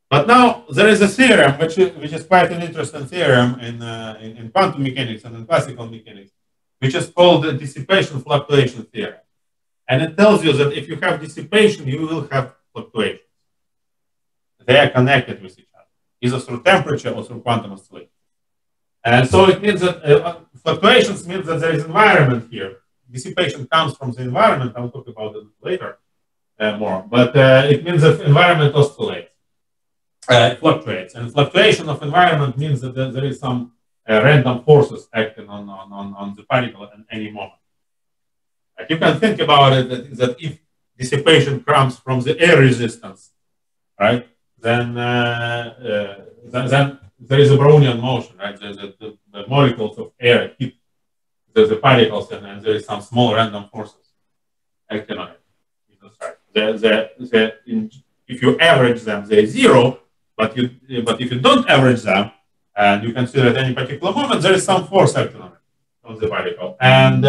But now there is a theorem which is quite an interesting theorem in quantum mechanics and in classical mechanics, which is called the dissipation fluctuation theorem. And it tells you that if you have dissipation, you will have fluctuations. They are connected with each other, either through temperature or through quantum oscillation. And so it means that fluctuations means that there is environment here. Dissipation comes from the environment. I'll talk about it later. more. But it means that environment oscillates, fluctuates. And fluctuation of environment means that there is some random forces acting on the particle at any moment. Like you can think about it that if dissipation comes from the air resistance, right, then there is a Brownian motion, right? The molecules of air hit the particles, and there is some small random forces acting on it. If you average them, they're zero, but if you don't average them and you consider at any particular moment, there is some force acting on the particle, and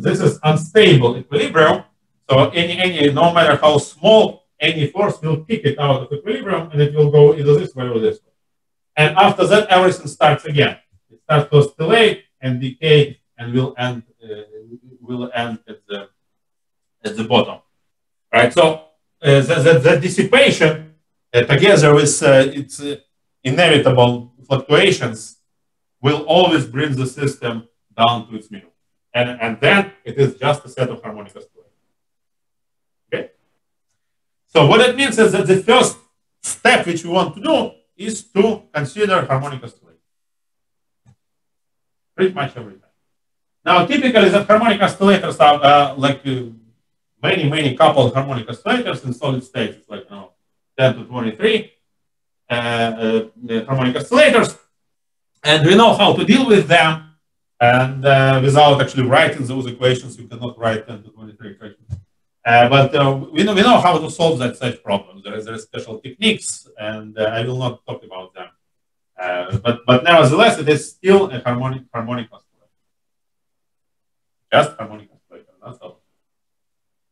this is unstable equilibrium. So no matter how small, any force will kick it out of equilibrium, and it will go either this way or this way. And after that, everything starts again. It starts to oscillate and decay, and will end at the bottom. Right. So the dissipation, together with its inevitable fluctuations, will always bring the system down to its minimum, and then it is just a set of harmonic oscillations. Okay. So what it means is that the first step which we want to do is to consider harmonic oscillation. Pretty much every time. Now, typically, the harmonic oscillators are like many coupled harmonic oscillators in solid states. It's like 10 to 23 harmonic oscillators, and we know how to deal with them. And without actually writing those equations, you cannot write 10 to 23 equations. But we know how to solve such problems. There are special techniques, and I will not talk about them. But nevertheless, it is still a harmonic oscillator. Just harmonic oscillator, that's all.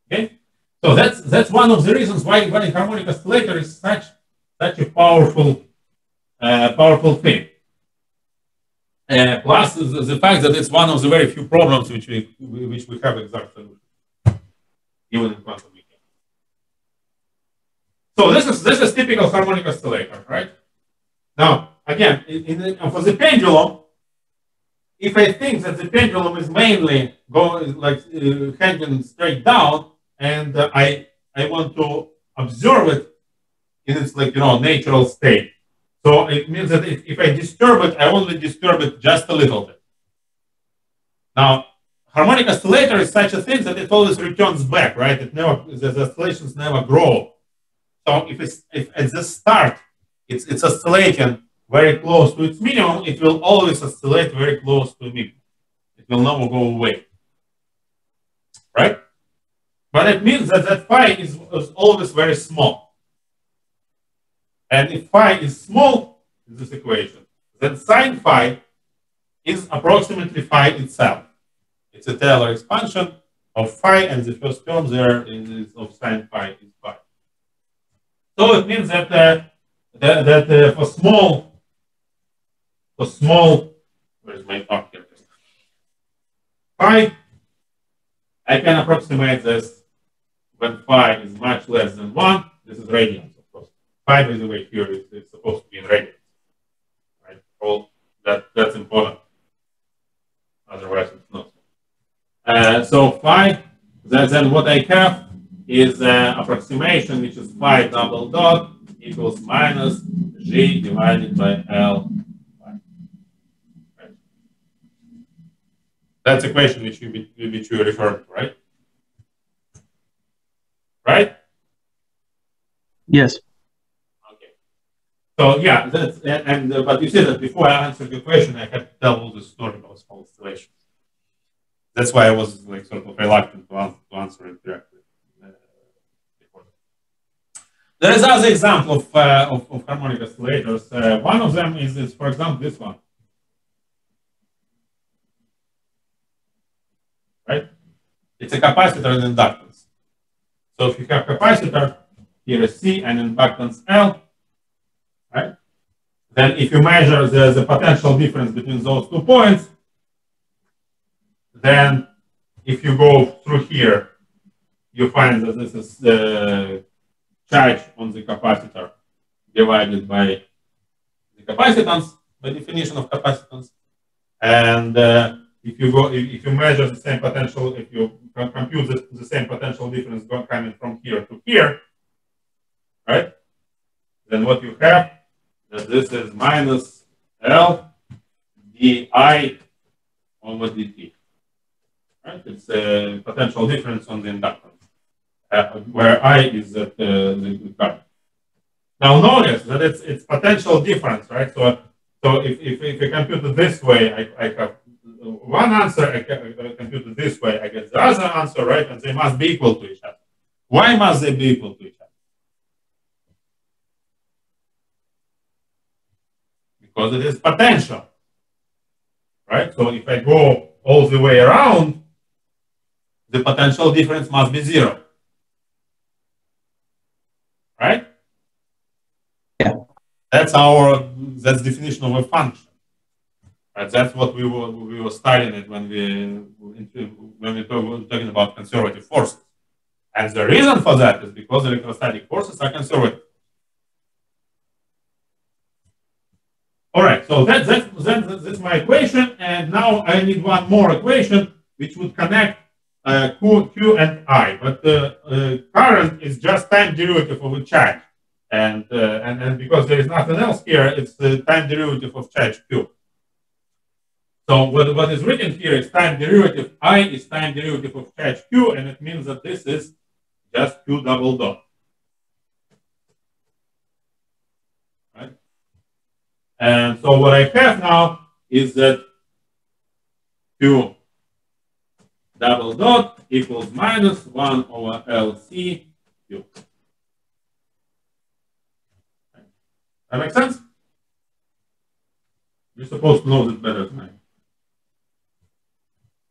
Okay, so that's one of the reasons why a harmonic oscillator is such a powerful thing. Plus the fact that it's one of the very few problems which we have exact solution, even in quantum mechanics. So this is typical harmonic oscillator, right? Now again, for the pendulum, if I think that the pendulum is mainly going like hanging straight down, and I want to observe it in its natural state. So it means that if I disturb it, I only disturb it just a little bit. Now, harmonic oscillator is such a thing that it always returns back, right? The oscillations never grow. So if at the start it's oscillating very close to its minimum, it will always oscillate very close to minimum. It will never go away, right? But it means that phi is always very small. And if phi is small in this equation, then sine phi is approximately phi itself. It's a Taylor expansion of phi, and the first term there is of sine phi is phi. So it means that for small, where's my talk here? Phi, I can approximate this when phi is much less than 1. This is radians, of course. Phi, by the way, here is supposed to be in radians, right? All that's important. Otherwise, it's not. So phi, then what I have is approximation, which is phi double dot equals minus g divided by L. Right? That's the equation which you referred to, right? Right? Yes. Okay. So yeah, that's but you see that before I answered the question, I had to tell all the story about constellations. That's why I was like sort of reluctant to answer it directly. There is another example of harmonic oscillators. One of them is, for example, this one. Right? It's a capacitor and inductance. So if you have capacitor, here is C and inductance L, right? Then if you measure the potential difference between those 2 points, then if you go through here, you find that this is the charge on the capacitor divided by the capacitance, by definition of capacitance. And if you measure the same potential, if you compute the same potential difference coming from here to here, right? Then what you have that this is minus L di over dt. Right? It's a potential difference on the inductance, where I is the current. Now notice that it's potential difference, right? So if I compute it this way, I have one answer. I compute it this way, I get the other answer, right? And they must be equal to each other. Why must they be equal to each other? Because it is potential, right? So if I go all the way around, the potential difference must be 0, right? Yeah. That's definition of a function. Right? That's what we were studying it when we were talking about conservative forces. And the reason for that is because electrostatic forces are conservative. All right, so that's my equation, and now I need one more equation which would connect Q and I. But current is just time derivative of a charge, and because there is nothing else here, it's the time derivative of charge Q. So what is written here is time derivative I is time derivative of charge Q, and it means that this is just Q double dot. And so what I have now is that Q double dot equals minus 1 over LC Q. That makes sense? You're supposed to know this better than I.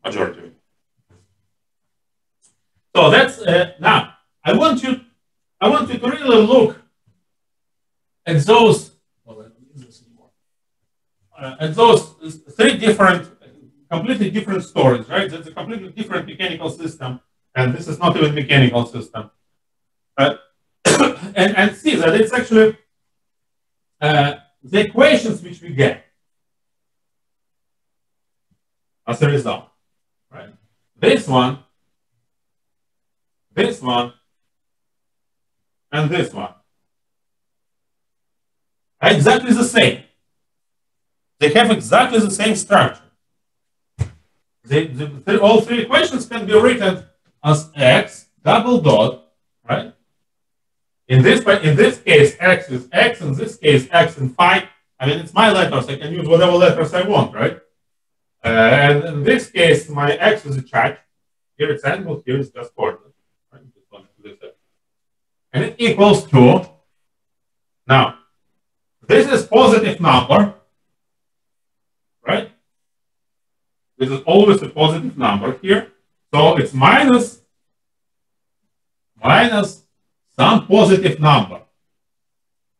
Majority of it. So that's now I want you to really look at those. And those three completely different stories, right? That's a completely different mechanical system, and this is not even mechanical system. And see that it's actually the equations which we get as a result, right? This one, and this one are exactly the same. They have exactly the same structure. All three equations can be written as x double dot, right? In this case, x is x. In this case, x and phi. I mean, it's my letters. I can use whatever letters I want, right? And in this case, my x is a charge. Here it's angle. Here it's just coordinate. Right? And it equals to. Now, this is positive number. Right? This is always a positive number here. So it's minus some positive number.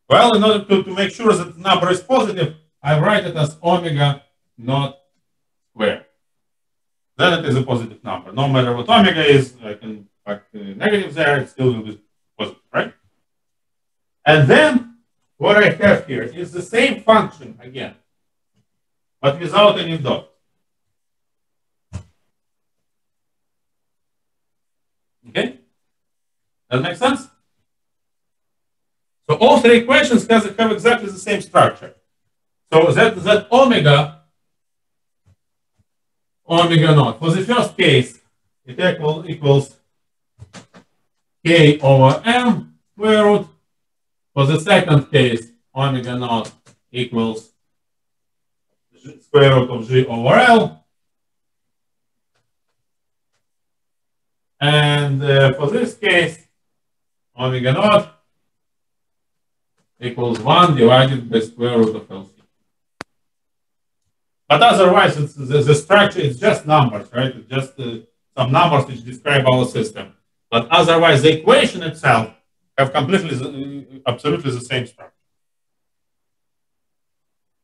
Well, in order to make sure that the number is positive, I write it as omega naught squared. Then it is a positive number. No matter what omega is, I can put negative there, it still will be positive, right? And then what I have here is the same function again, but without any dot. Okay? That makes sense? So all three equations have exactly the same structure. So that omega naught. For the first case, it equals k over m square root. For the second case, omega naught equals square root of g over L. And for this case, omega naught equals 1 divided by square root of LC. But otherwise, the structure is just numbers, right? It's just some numbers which describe our system. But otherwise, the equation itself have absolutely the same structure.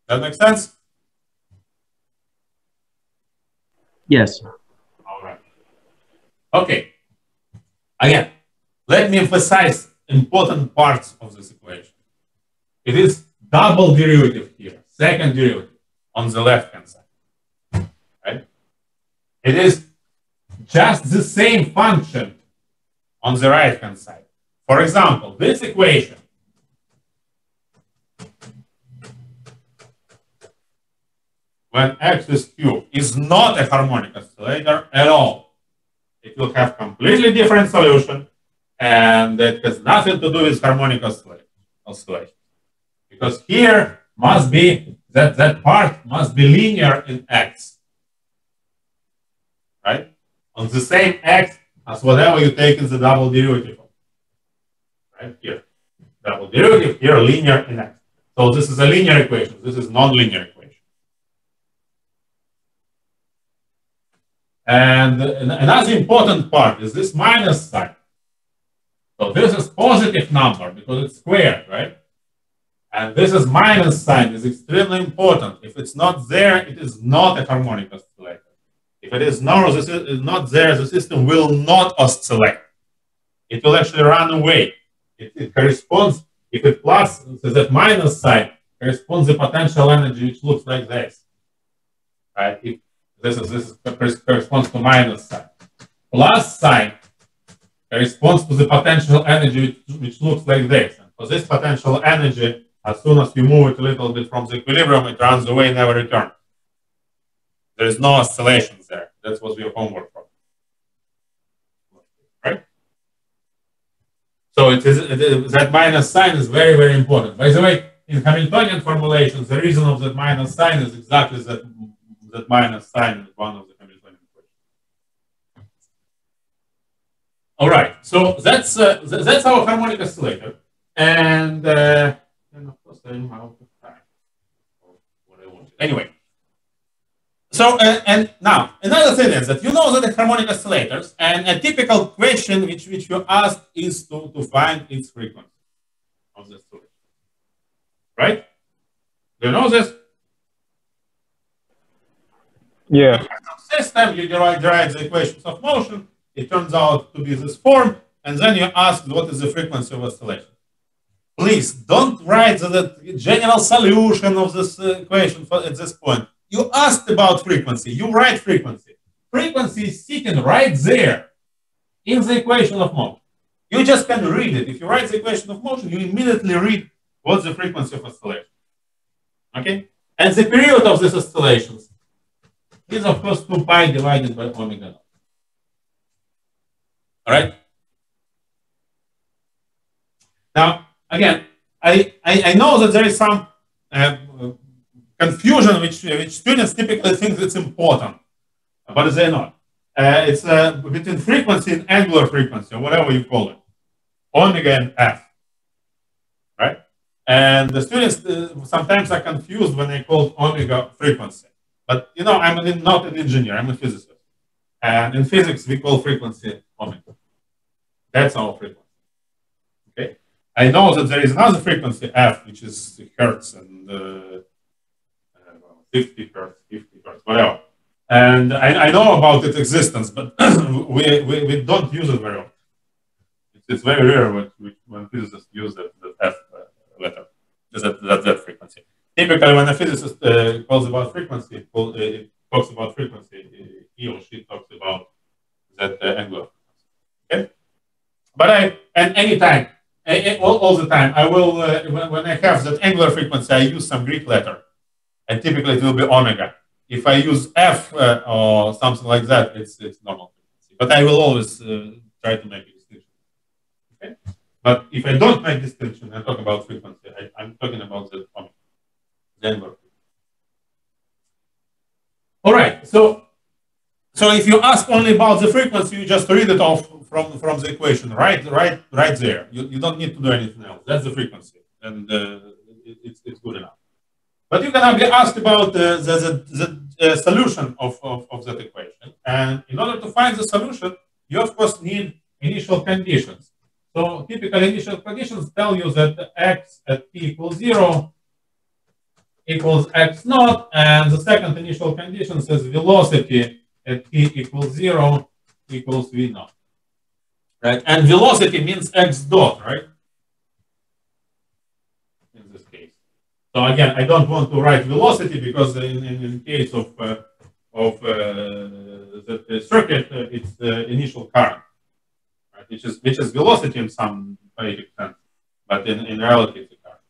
That makes sense? Yes. All right. Okay. Again, let me emphasize important parts of this equation. It is double derivative here, second derivative on the left-hand side, right? It is just the same function on the right-hand side. For example, this equation when x is cubed is not a harmonic oscillator at all. It will have completely different solution, and that has nothing to do with harmonic oscillation. Because here must be that part must be linear in x, right? On the same x as whatever you take in the double derivative of, right here. Double derivative here, linear in x. So this is a linear equation. This is non-linear equation. And another important part is this minus sign. So this is positive number because it's squared, right? And this is minus sign is extremely important. If it's not there, it is not a harmonic oscillator. If it is not there, the system will not oscillate. It will actually run away. It corresponds, if it plus to that minus sign, corresponds the potential energy which looks like this. Right? If this corresponds to minus sign. Plus sign corresponds to the potential energy which looks like this. And for this potential energy, as soon as you move it a little bit from the equilibrium, it runs away and never returns. There is no oscillations there. That was your homework problem. Right? So that minus sign is very, very important. By the way, in Hamiltonian formulations, the reason of that minus sign is exactly that minus sign is one of the Hamiltonian equations. All right, so that's our harmonic oscillator, and of course I'm out of time. What I wanted. Anyway, so and now another thing is that you know that the harmonic oscillators, and a typical question which you asked is to find its frequency of the oscillator, right? Do you know this? Yeah. System, you derive the equations of motion. It turns out to be this form, and then you ask what is the frequency of oscillation. Please don't write the general solution of this equation at this point. You asked about frequency. You write frequency. Frequency is sitting right there in the equation of motion. You just can read it. If you write the equation of motion, you immediately read what's the frequency of oscillation. Okay? And the period of these oscillations is, of course, 2 pi divided by omega naught. All right? Now, again, I know that there is some confusion which students typically think it's important, but they're not. It's between frequency and angular frequency, or whatever you call it, omega and f, right? And the students sometimes are confused when they call omega frequency. But, you know, I'm not an engineer, I'm a physicist. And in physics, we call frequency omega. That's our frequency. Okay? I know that there is another frequency, f, which is hertz and 50 hertz, whatever. And I know about its existence, but we don't use it very often. It's very rare when physicists use that f letter, that frequency. Typically, when a physicist calls about frequency, talks about frequency, he or she talks about that angular frequency. Okay? But anytime, all the time, I will, when I have that angular frequency, I use some Greek letter. And typically it will be omega. If I use f or something like that, it's normal frequency. But I will always try to make a distinction. Okay? But if I don't make distinction and talk about frequency, I'm talking about the omega. All right, so if you ask only about the frequency, you just read it off from the equation, right there. You don't need to do anything else. That's the frequency, and it's good enough. But you can be asked about the solution of that equation, and in order to find the solution, you of course need initial conditions. So typical initial conditions tell you that x at t equals 0 equals x naught, and the second initial condition says velocity at t equals 0 equals v naught, right? And velocity means x dot, right? In this case. So again, I don't want to write velocity because in case of the circuit, it's the initial current, right? Which is velocity in some poetic sense, but in reality it's a current.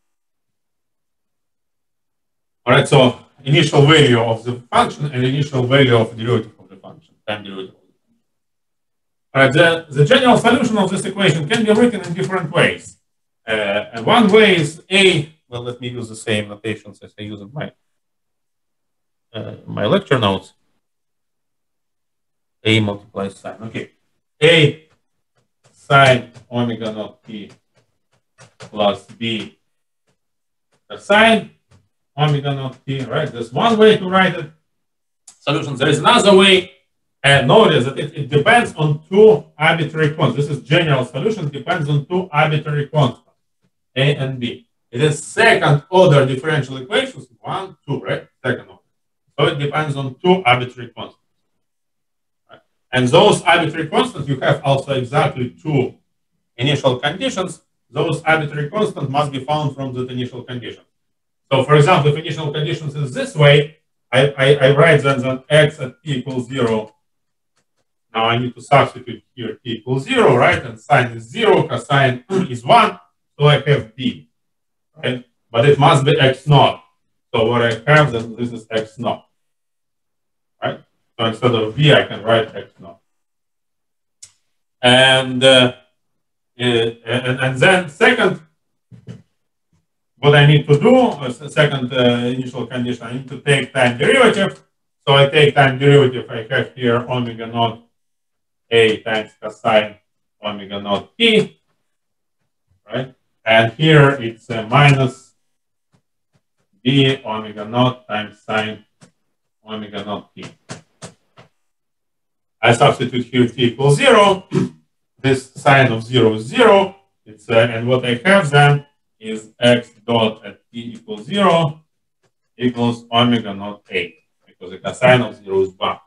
All right, so initial value of the function and initial value of the derivative of the function, time derivative. All right, the general solution of this equation can be written in different ways. And one way is A. Well, let me use the same notations as I use in my lecture notes. A multiplies sine. Okay. A sine omega naught t plus B cosine omega naught t. Right? There's one way to write it. Solution. There is another way. And notice that it depends on two arbitrary constants. This is general solution. Depends on two arbitrary constants, A and B. It is second order differential equations. 1, 2, right? Second order. So it depends on two arbitrary constants. Right? And those arbitrary constants, you have also exactly two initial conditions. Those arbitrary constants must be found from the initial condition. So for example, if initial conditions is this way, I write then that x at t equals 0. Now I need to substitute here t equals 0, right? And sine is 0, cosine is 1, so I have b, right? But it must be x naught. So what I have, then this is x naught, right? So instead of b, I can write x naught. And then second, what I need to do, second initial condition, I need to take time derivative. So I take time derivative, I have here omega naught A times cosine omega naught t, right? And here it's minus b omega naught times sine omega naught t. I substitute here t equals 0. This sine of 0 is 0. It's and what I have then is x dot at t equals 0 equals omega naught A, because the cosine of 0 is 1.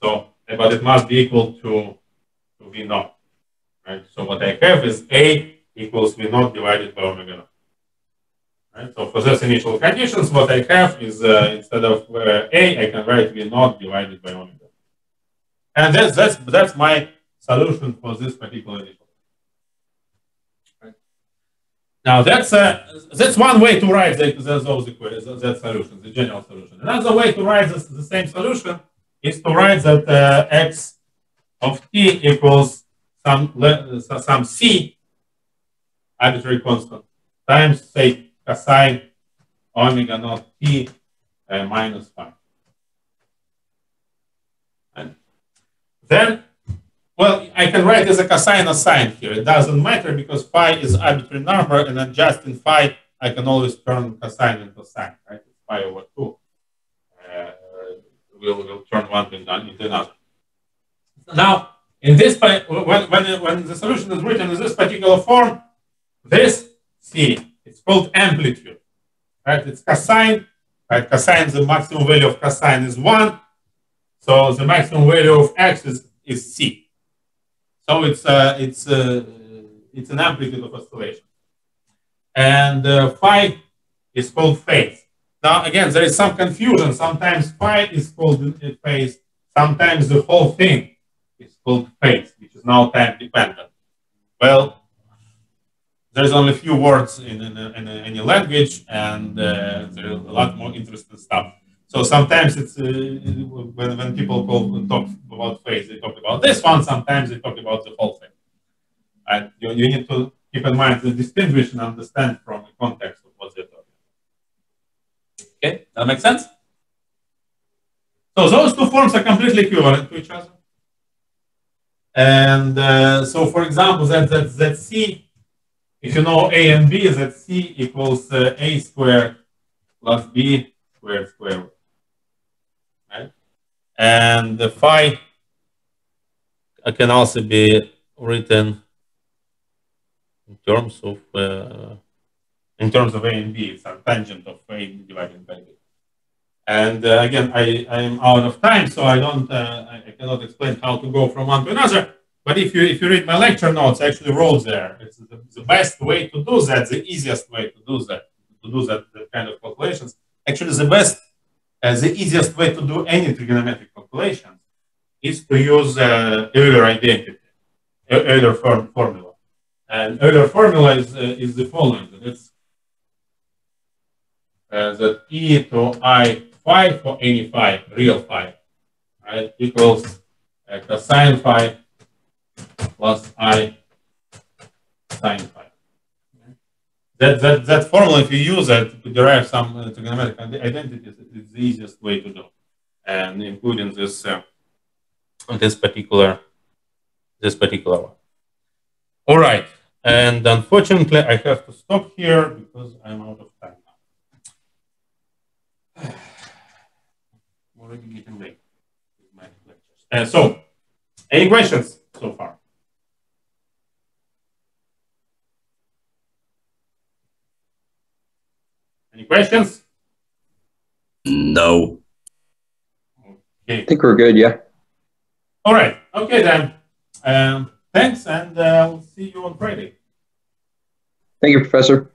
So, but it must be equal to V naught, right? So what I have is A equals V naught divided by omega naught. Right? So for those initial conditions, what I have is instead of A, I can write V naught divided by omega. And that's my solution for this particular initial. Right? Now that's one way to write those equations, that solution, the general solution. Another way to write the same solution is to write that x of t equals some c arbitrary constant times, say, cosine omega naught t minus phi. And then, well, I can write as a cosine or sine here. It doesn't matter because phi is arbitrary number, and then just in phi, I can always turn cosine into sine, right? It's phi over 2. We'll turn one into another. Now, in this, when the solution is written in this particular form, this c is called amplitude, right? It's cosine, right? Cosine, the maximum value of cosine is 1, so the maximum value of x is c. So it's an amplitude of oscillation, and phi is called phase. Now, again, there is some confusion. Sometimes phi is called phase. Sometimes the whole thing is called phase, which is now time dependent. Well, there's only a few words in any language, and there's a lot more interesting stuff. So sometimes it's when people talk about phase, they talk about this one. Sometimes they talk about the whole thing. And you need to keep in mind to distinguish and understand from the context of what they're talking. Okay, that makes sense? So those two forms are completely equivalent to each other. And so, for example, that C, if you know A and B, that C equals A squared plus B squared square root. Right? And the phi can also be written in terms of A and B. It's a tangent of A divided by B. And again, I am out of time, so I cannot explain how to go from one to another. But if you read my lecture notes, I actually wrote there. It's the best way to do that, the easiest way to do that kind of calculations. Actually, the easiest way to do any trigonometric calculations is to use Euler identity, Euler formula. And Euler formula is the following. It's that e to I phi for any phi, real phi, right, equals cosine phi plus I sine phi. That formula, if you use it to derive some trigonometric identities, it's the easiest way to do, and including this this particular one. All right, and unfortunately, I have to stop here because I'm out of time now. Already getting late with my lectures. So, any questions so far? Any questions? No. Okay. I think we're good, yeah. All right. Okay, then. Thanks, and I'll see you on Friday. Thank you, Professor.